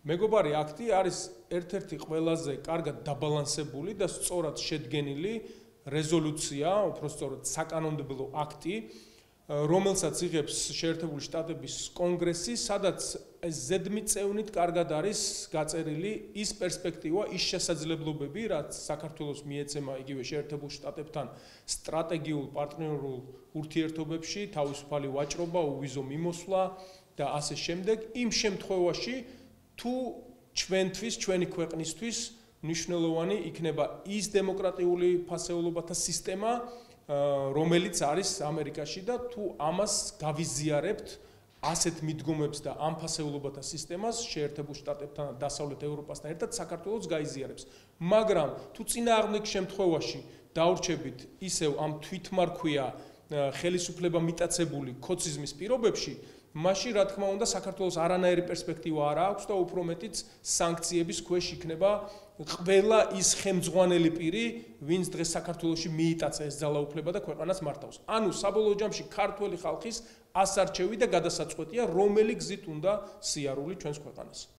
მეგობარი აქტი არის ერთ-ერთი ყველაზე კარგად დაბალანსებული და სწორად შედგენილი რეზოლუცია, უпростоრად საკანონმდებლო აქტი, რომელსაც იღებს შეერთებული შტატების კონგრესი, სადაც ზედმიწევნით კარგად არის გაწერილი ის პერსპექტივა, ის შესაძლებლობები, რაც საქართველოს მიეცემა იგივე შეერთებულ შტატებთან სტრატეგიულ პარტნიორულ ურთიერთობებში, თავისუფალი ვაჭრობა, უვიზო მიმოსვლა და ასე შემდეგ, იმ შემთხვევაში, თუ ჩვენთვის, ჩვენი ქვეყნისთვის მნიშვნელოვანი იქნება ის დემოკრატიული ფასეულობათა სისტემა, რომელიც არის ამერიკაში და თუ ამას გავიზიარებთ ასეთ მიდგომებს და ამ ფასეულობათა სისტემას შეერთებულ შტატებთან და დასავლეთ ევროპასთან ერთად საქართველოს გაიზიარებს. მაგრამ თუ წინააღმდეგ შემთხვევაში დავრჩებით ისევ ამ თვითმარქვია ხელისუფლება მიტაცებული ქოციზმის პირობებში, მაშინ რა თქმა უნდა საქართველოს არანაირი პერსპექტივა არ აქვს და უფრო მეტიც სანქციების ქვეშ იქნება ყველა ის ხელმძღვანელი პირი, ვინც დღეს საქართველოში მიიტაცა ეს ძალაუფლება და ქვეყანას მართავს. ანუ საბოლოო ჯამში ქართველი ხალხის ასარჩევი და გადასაწყვეტია, რომელი გზით უნდა სიარული ჩვენს ქვეყანას.